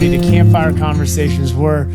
everybody to Campfire Conversations, where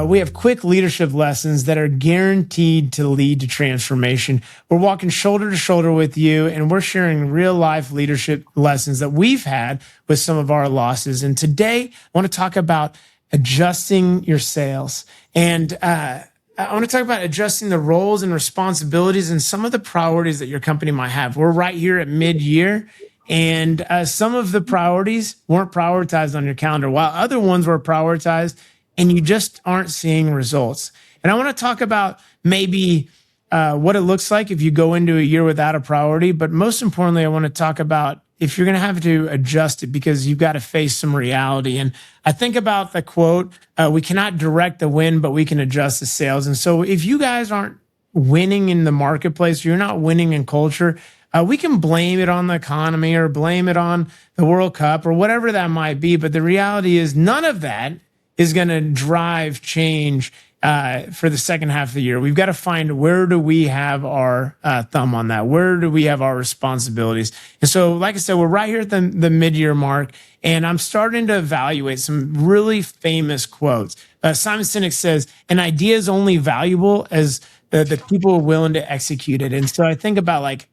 we have quick leadership lessons that are guaranteed to lead to transformation. We're walking shoulder to shoulder with you, and we're sharing real life leadership lessons that we've had with some of our losses. And today, I want to talk about adjusting your sales. And I want to talk about adjusting the roles and responsibilities and some of the priorities that your company might have. We're right here at mid-year. And some of the priorities weren't prioritized on your calendar, while other ones were prioritized, and you just aren't seeing results. And I want to talk about maybe what it looks like if you go into a year without a priority. But most importantly, I want to talk about if you're going to have to adjust it, because you've got to face some reality. And I think about the quote, we cannot direct the wind, but we can adjust the sails. And so if you guys aren't winning in the marketplace, you're not winning in culture, we can blame it on the economy or blame it on the World Cup or whatever that might be. But the reality is none of that is going to drive change for the second half of the year. We've got to find, where do we have our thumb on that? Where do we have our responsibilities? And so, like I said, we're right here at the mid-year mark, and I'm starting to evaluate some really famous quotes. Simon Sinek says, an idea is only valuable as the people are willing to execute it. And so I think about, like,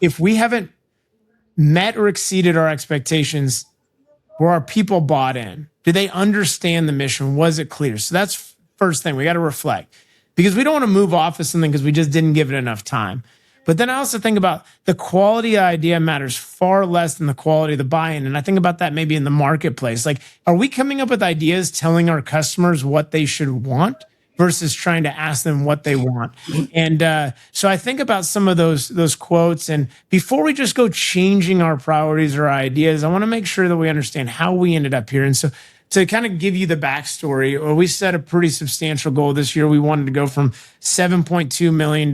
if we haven't met or exceeded our expectations, were our people bought in? Do they understand the mission? Was it clear? So that's first thing. We got to reflect, because we don't want to move off of something because we just didn't give it enough time. But then I also think about the quality of the idea matters far less than the quality of the buy-in. And I think about that maybe in the marketplace. Like, are we coming up with ideas telling our customers what they should want versus trying to ask them what they want? And so I think about some of those quotes. And before we just go changing our priorities or our ideas, I want to make sure that we understand how we ended up here. And so to kind of give you the backstory, we set a pretty substantial goal this year. We wanted to go from $7.2 million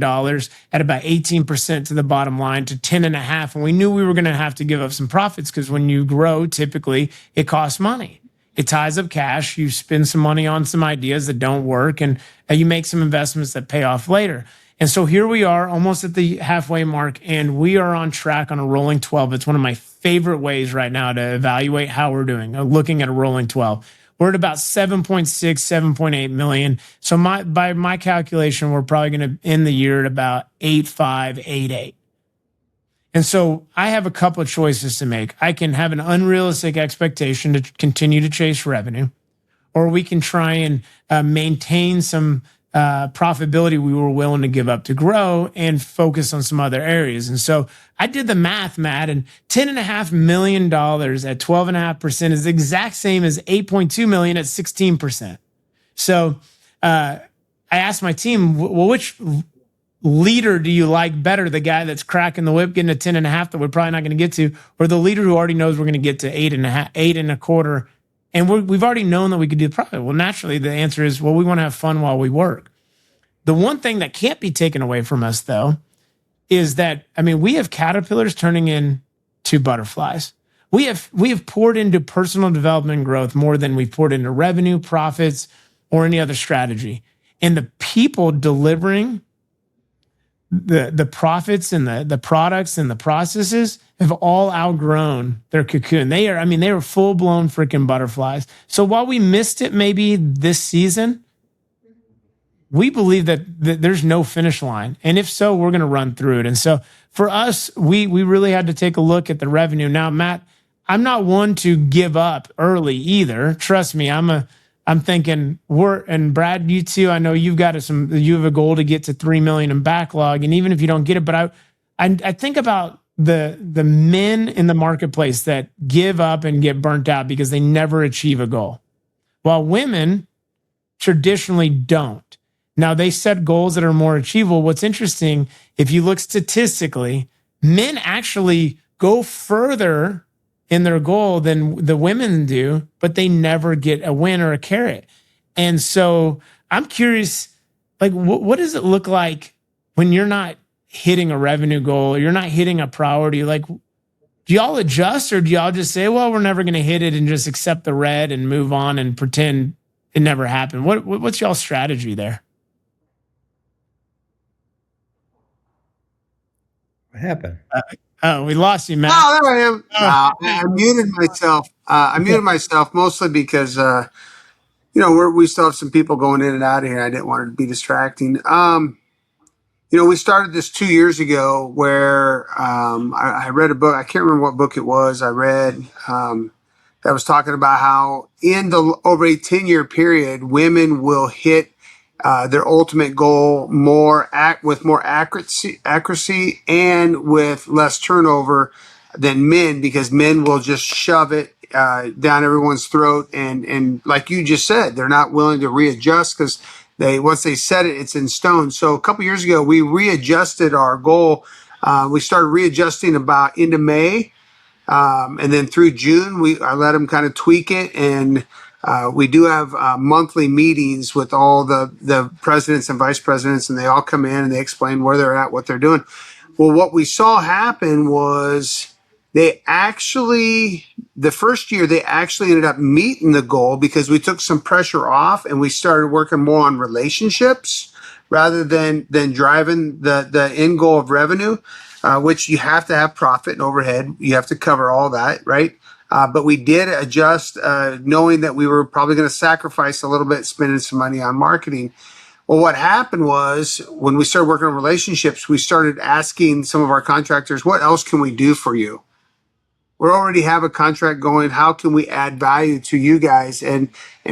at about 18% to the bottom line to 10.5. And we knew we were going to have to give up some profits, because when you grow, typically it costs money. It ties up cash. You spend some money on some ideas that don't work, and you make some investments that pay off later. And so here we are, almost at the halfway mark, and we are on track on a rolling 12. It's one of my favorite ways right now to evaluate how we're doing, looking at a rolling 12. We're at about 7.6, 7.8 million. So by my calculation, we're probably going to end the year at about 8.5, 8.8. And so I have a couple of choices to make. I can have an unrealistic expectation to continue to chase revenue, or we can try and maintain some profitability we were willing to give up to grow and focus on some other areas. And so I did the math, Matt, and $10.5 million at 12.5% is the exact same as 8.2 million at 16%. So I asked my team, well, which leader do you like better? The guy that's cracking the whip, getting a 10.5 that we're probably not going to get to, or the leader who already knows we're going to get to 8.5, 8.25, and we've already known that we could do the profit? Well, naturally, the answer is, well, we want to have fun while we work. The one thing that can't be taken away from us, though, is that, I mean, we have caterpillars turning into butterflies. We have poured into personal development and growth more than we've poured into revenue, profits, or any other strategy. And the people delivering the profits and the products and the processes have all outgrown their cocoon. They were full-blown freaking butterflies. So while we missed it maybe this season, we believe that there's no finish line. And if so, we're going to run through it. And so for us, we really had to take a look at the revenue. Now, Matt, I'm not one to give up early either. Trust me, I'm thinking and Brad, you too, I know you have a goal to get to 3 million in backlog. And even if you don't get it, but I think about the men in the marketplace that give up and get burnt out because they never achieve a goal, while women traditionally don't. Now, they set goals that are more achievable. What's interesting, if you look statistically, men actually go further in their goal than the women do, but they never get a win or a carrot. And so I'm curious, like, what does it look like when you're not hitting a revenue goal, or you're not hitting a priority? Like, do y'all adjust, or do y'all just say, well, we're never going to hit it, and just accept the red and move on and pretend it never happened? What's y'all's strategy there? What happened? Oh, we lost you, Matt. Oh, there I am. Oh, I muted myself. I okay. muted myself mostly because we still have some people going in and out of here. I didn't want it to be distracting. We started this 2 years ago where I read a book. I can't remember what book it was. I read that was talking about how over a 10-year period, women will hit their ultimate goal with more accuracy and with less turnover than men, because men will just shove it down everyone's throat, and like you just said, they're not willing to readjust because once they set it, it's in stone. So a couple years ago, we readjusted our goal. We started readjusting about into May. And then through June, I let them kind of tweak it, and we do have monthly meetings with all the presidents and vice presidents, and they all come in and they explain where they're at, what they're doing. Well, what we saw happen was the first year, they actually ended up meeting the goal because we took some pressure off and we started working more on relationships rather than driving the end goal of revenue. Which you have to have profit and overhead. You have to cover all that, right? But we did adjust, knowing that we were probably going to sacrifice a little bit, spending some money on marketing. Well, what happened was when we started working on relationships, we started asking some of our contractors, what else can we do for you? We already have a contract going. How can we add value to you guys and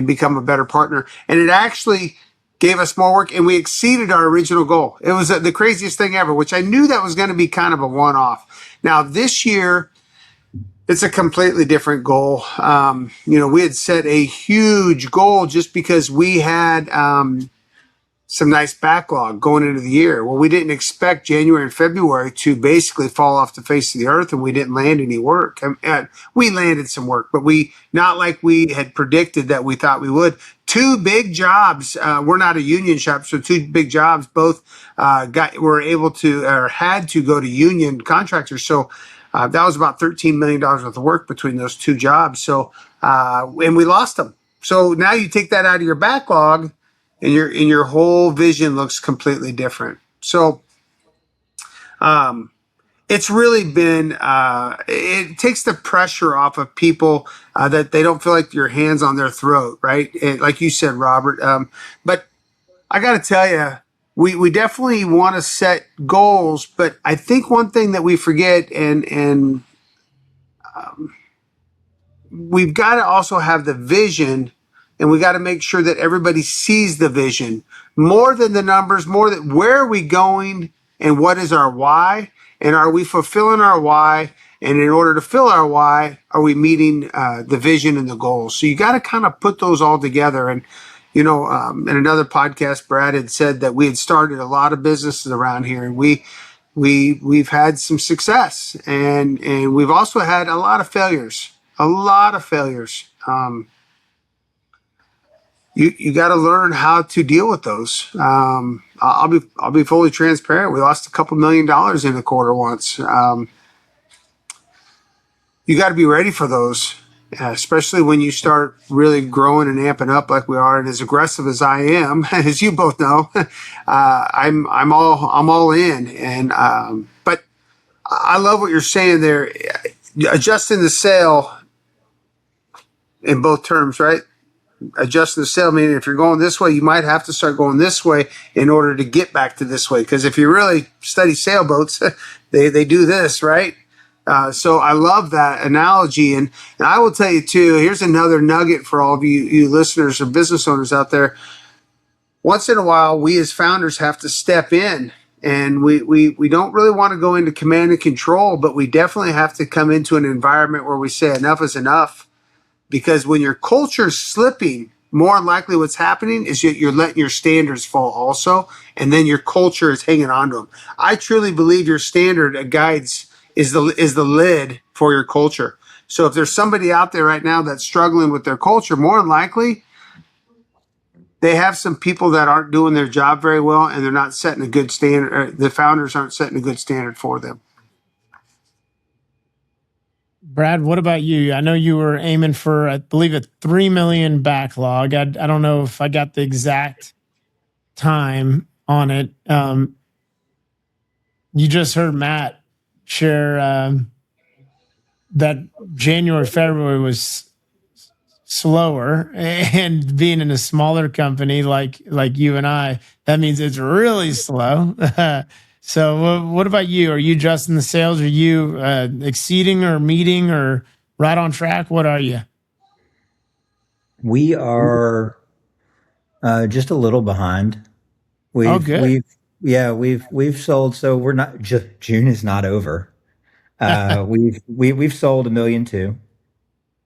become a better partner? And it actually gave us more work, and we exceeded our original goal. It was the craziest thing ever, which I knew that was going to be kind of a one-off. Now, this year, it's a completely different goal. We had set a huge goal just because we had some nice backlog going into the year. Well, we didn't expect January and February to basically fall off the face of the earth, and we didn't land any work. We landed some work, but not like we had predicted that we thought we would. Two big jobs. We're not a union shop, so two big jobs. Both were able to or had to go to union contractors. So that was about $13 million worth of work between those two jobs. So and we lost them. So now you take that out of your backlog, and your whole vision looks completely different. So it's really been it takes the pressure off of people that they don't feel like your hands on their throat, right? Like you said, Robert. But I got to tell you, we definitely want to set goals. But I think one thing that we forget, and we've got to also have the vision, and we got to make sure that everybody sees the vision more than the numbers, more than where are we going and what is our why, and are we fulfilling our why? And in order to fill our why, are we meeting the vision and the goals? So you got to kind of put those all together. And in another podcast, Brad had said that we had started a lot of businesses around here, and we've had some success, and we've also had a lot of failures. A lot of failures. You got to learn how to deal with those. I'll be fully transparent. We lost a couple $1 million in a quarter once. You got to be ready for those, especially when you start really growing and amping up like we are, and as aggressive as I am, as you both know. I'm all in, and but I love what you're saying there. Adjusting the sail in both terms, right? Adjusting the sail, meaning if you're going this way, you might have to start going this way in order to get back to this way. Because if you really study sailboats, they do this, right? So I love that analogy. And I will tell you too, here's another nugget for all of you listeners or business owners out there. Once in a while, we as founders have to step in, and we don't really want to go into command and control, but we definitely have to come into an environment where we say enough is enough. Because when your culture's slipping, more than likely what's happening is you're letting your standards fall also, and then your culture is hanging on to them. I truly believe your standard guides is the lid for your culture. So if there's somebody out there right now that's struggling with their culture, more than likely they have some people that aren't doing their job very well, and they're not setting a good standard. Or the founders aren't setting a good standard for them. Brad, what about you? I know you were aiming for, I believe, a 3 million backlog. I don't know if I got the exact time on it. You just heard Matt share that January, February was slower, and being in a smaller company like you and I, that means it's really slow. So what about you? Are you adjusting the sales? Are you exceeding or meeting or right on track? What are you? We are just a little behind. Oh, We've good. we've yeah we've sold, so we're not just June is not over. We've sold 1,000,002.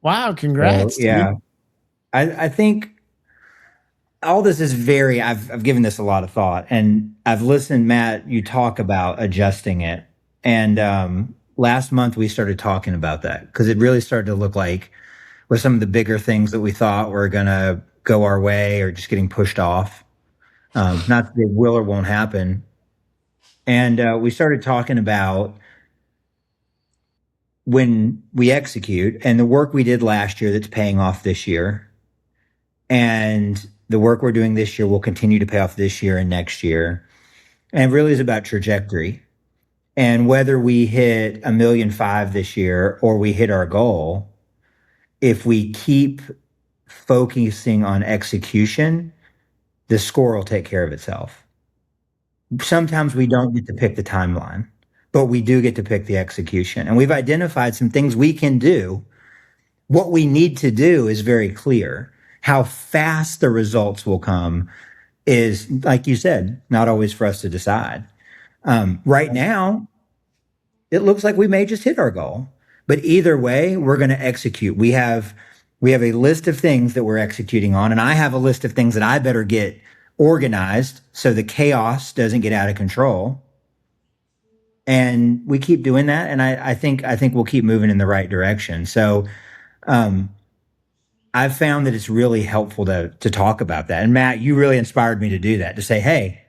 Wow, So congrats, yeah, dude. I think all this is very. I've given this a lot of thought, and I've listened, Matt, you talk about adjusting it, and last month we started talking about that because it really started to look like with some of the bigger things that we thought were gonna go our way or just getting pushed off. Not that they will or won't happen. And we started talking about when we execute and the work we did last year that's paying off this year. And the work we're doing this year will continue to pay off this year and next year. And it really is about trajectory. And whether we hit 1,000,005 this year or we hit our goal, if we keep focusing on execution, the score will take care of itself. Sometimes we don't get to pick the timeline, but we do get to pick the execution. And we've identified some things we can do. What we need to do is very clear. How fast the results will come is, like you said, not always for us to decide. Right now, it looks like we may just hit our goal, but either way, we're going to execute. We have a list of things that we're executing on, and I have a list of things that I better get organized so the chaos doesn't get out of control. And we keep doing that, and I think we'll keep moving in the right direction. So um, I've found that it's really helpful to talk about that. And Matt, you really inspired me to do that, to say, hey,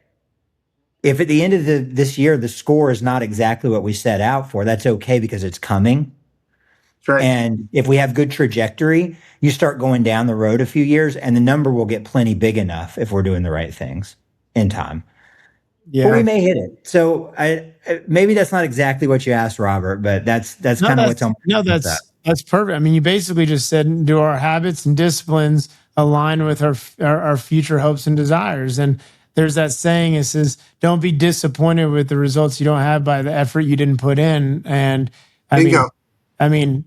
if at the end of this year the score is not exactly what we set out for, that's okay because it's coming. That's right. And if we have good trajectory, you start going down the road a few years, and the number will get plenty big enough if we're doing the right things in time. But we Yeah. may hit it. So maybe that's not exactly what you asked, Robert, but that's No, kind of what's on no, with that. that's perfect. I mean, you basically just said, do our habits and disciplines align with our future hopes and desires? And there's that saying, it says, don't be disappointed with the results you don't have by the effort you didn't put in. And I mean, Bingo. I mean,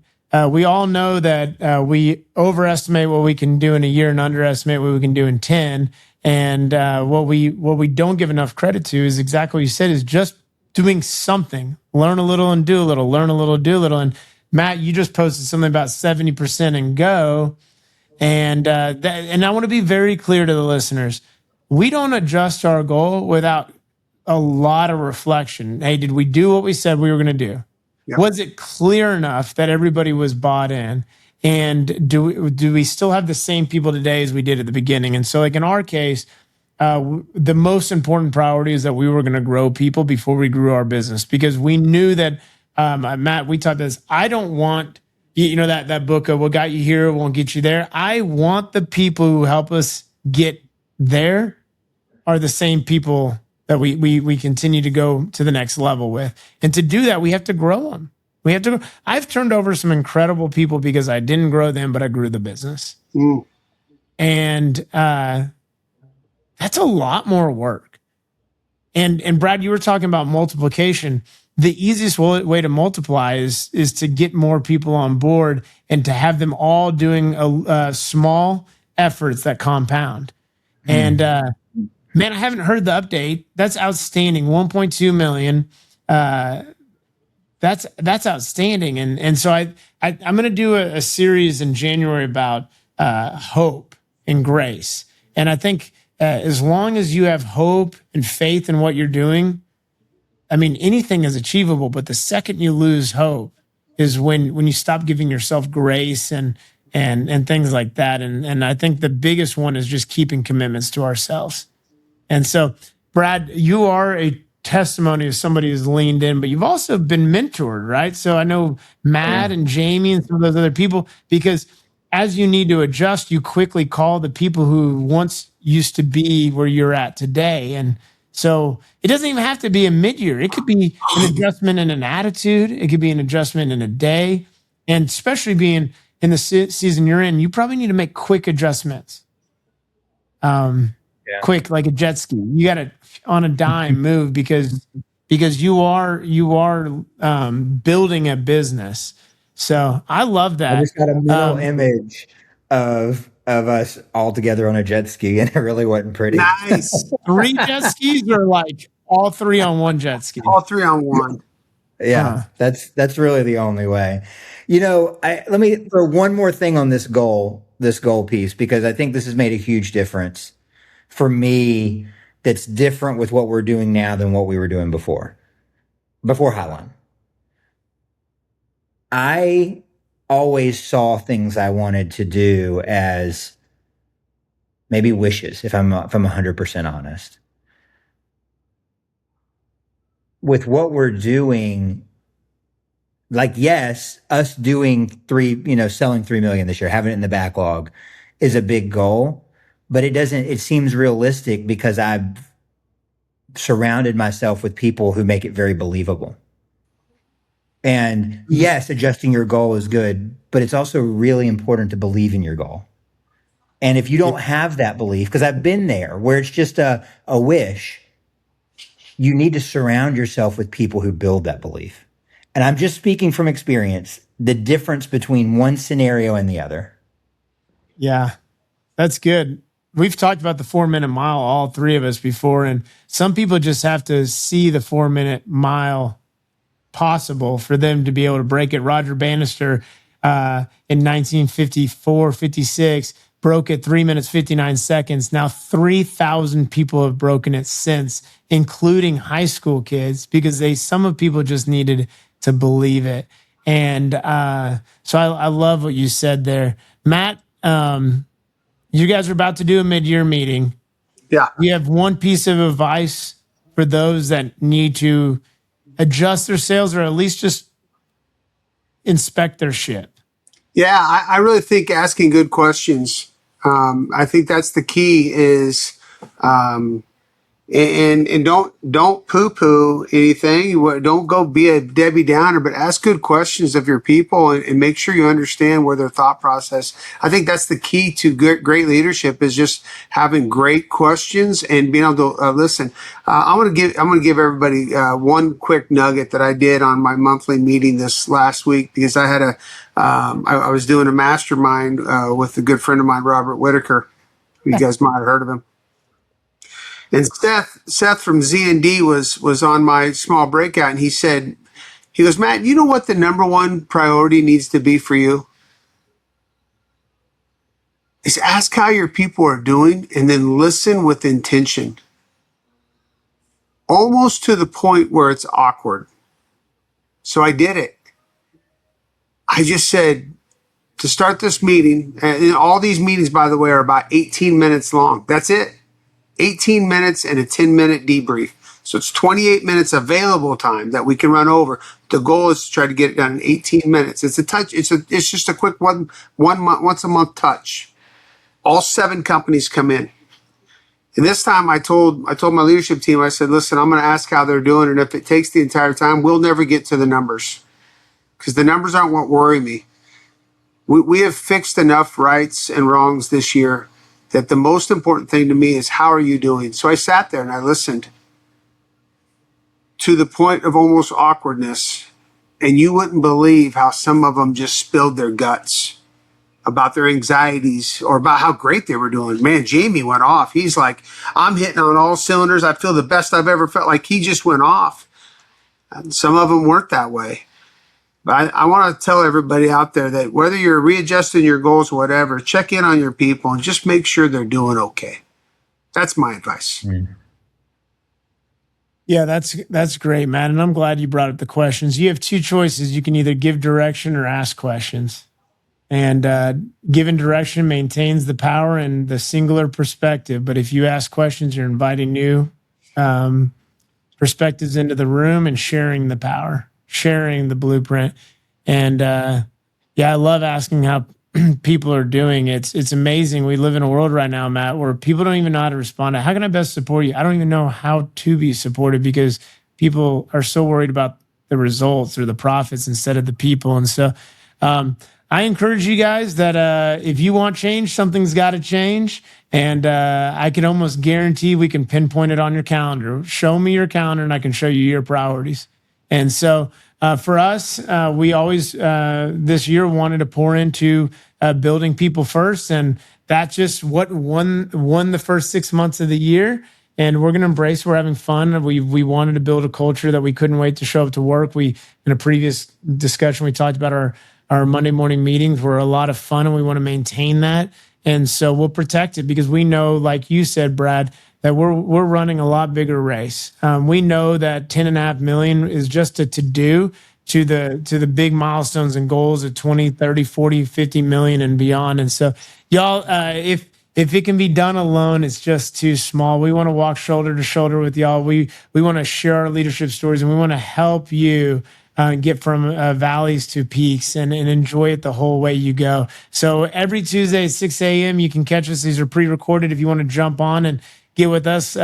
we all know that we overestimate what we can do in a year and underestimate what we can do in 10. And what we don't give enough credit to is exactly what you said, is just doing something. Learn a little and do a little, learn a little, do a little. And Matt, you just posted something about 70% and go. And I want to be very clear to the listeners. We don't adjust our goal without a lot of reflection. Hey, did we do what we said we were going to do? Yep. Was it clear enough that everybody was bought in? And do we still have the same people today as we did at the beginning? And so, like in our case, the most important priority is that we were going to grow people before we grew our business, because we knew that, Matt, we talked this. I don't want, that book of what got you here won't get you there. I want the people who help us get there are the same people that we continue to go to the next level with. And to do that, we have to grow them. We have to. I've turned over some incredible people because I didn't grow them, but I grew the business. Mm. And that's a lot more work. And Brad, you were talking about multiplication. The easiest way to multiply is to get more people on board and to have them all doing a small efforts that compound. And man, I haven't heard the update. That's outstanding. 1.2 million. That's outstanding. And so I'm going to do a series in January about hope and grace. And I think as long as you have hope and faith in what you're doing, I mean, anything is achievable. But the second you lose hope is when you stop giving yourself grace and things like that. And I think the biggest one is just keeping commitments to ourselves. And so, Brad, you are a testimony of somebody who's leaned in, but you've also been mentored, right? So I know Matt and Jamie and some of those other people, because as you need to adjust, you quickly call the people who once used to be where you're at today. And So it doesn't even have to be a mid-year. It could be an adjustment in an attitude. It could be an adjustment in a day. And especially being in the season you're in, you probably need to make quick adjustments. Quick, like a jet ski. You got to on a dime move because you are building a business. So I love that. I just got a mental image of us all together on a jet ski, and it really wasn't pretty. Nice. 3 jet skis or like all 3 on one jet ski? All 3 on one. Yeah, that's really the only way. Let me throw one more thing on this goal piece, because I think this has made a huge difference for me. That's different with what we're doing now than what we were doing before Highline. I always saw things I wanted to do as maybe wishes, if I'm 100% honest. With what we're doing, like, yes, us doing selling 3 million this year, having it in the backlog is a big goal, but it seems realistic because I've surrounded myself with people who make it very believable. And yes, adjusting your goal is good, but it's also really important to believe in your goal. And if you don't have that belief, because I've been there where it's just a wish, you need to surround yourself with people who build that belief. And I'm just speaking from experience, the difference between one scenario and the other. Yeah, that's good. We've talked about the 4-minute mile, all 3 of us before, and some people just have to see the 4-minute mile possible for them to be able to break it. Roger Bannister in 1954, 56 broke it 3 minutes, 59 seconds. Now 3,000 people have broken it since, including high school kids, because some of people just needed to believe it. And so I love what you said there. Matt, you guys are about to do a mid-year meeting. Yeah. You have one piece of advice for those that need to adjust their sales or at least just inspect their ship? Yeah, I really think asking good questions. I think that's the key is, and don't poo-poo anything. Don't go be a Debbie Downer, but ask good questions of your people and make sure you understand where their thought process. I think that's the key to great leadership is just having great questions and being able to listen. I'm gonna give everybody one quick nugget that I did on my monthly meeting this last week, because I had I was doing a mastermind with a good friend of mine, Robert Whitaker. You guys might have heard of him. And Seth from Z&D was on my small breakout, and he goes, Matt, you know what the number one priority needs to be for you? Is ask how your people are doing and then listen with intention. Almost to the point where it's awkward. So I did it. I just said, to start this meeting, and all these meetings, by the way, are about 18 minutes long. That's it. 18 minutes and a 10-minute debrief. So it's 28 minutes available time that we can run over. The goal is to try to get it done in 18 minutes. It's a touch. It's just a quick once a month touch. All 7 companies come in. And this time I told my leadership team, I said, listen, I'm going to ask how they're doing. And if it takes the entire time, we'll never get to the numbers, because the numbers aren't what worry me. We have fixed enough rights and wrongs this year that the most important thing to me is how are you doing? So I sat there and I listened to the point of almost awkwardness. And you wouldn't believe how some of them just spilled their guts about their anxieties or about how great they were doing. Man, Jamie went off. He's like, I'm hitting on all cylinders. I feel the best I've ever felt. Like he just went off. And some of them weren't that way. But I want to tell everybody out there that whether you're readjusting your goals or whatever, check in on your people and just make sure they're doing okay. That's my advice. Yeah, that's great, Matt. And I'm glad you brought up the questions. You have 2 choices. You can either give direction or ask questions. And giving direction maintains the power and the singular perspective. But if you ask questions, you're inviting new perspectives into the room and sharing the power, sharing the blueprint. And I love asking how people are doing. It's amazing. We live in a world right now, Matt, where people don't even know how to respond to how can I best support you? I don't even know how to be supported because people are so worried about the results or the profits instead of the people. And so I encourage you guys that if you want change, something's got to change. And I can almost guarantee we can pinpoint it on your calendar. Show me your calendar and I can show you your priorities. And so for us, we always this year wanted to pour into building people first. And that's just what won the first 6 months of the year. And we're going to embrace. We're having fun. We wanted to build a culture that we couldn't wait to show up to work. In a previous discussion, we talked about our Monday morning meetings were a lot of fun, and we want to maintain that. And so we'll protect it because we know, like you said, Brad, that we're running a lot bigger race. We know that 10.5 million is just a to-do to the big milestones and goals of 20, 30, 40, 50 million and beyond. And so y'all, if it can be done alone, it's just too small. We want to walk shoulder to shoulder with y'all. We want to share our leadership stories, and we want to help you get from valleys to peaks and enjoy it the whole way you go. So every Tuesday at 6 a.m., you can catch us. These are pre-recorded if you want to jump on and get with us.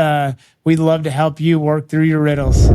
We'd love to help you work through your riddles.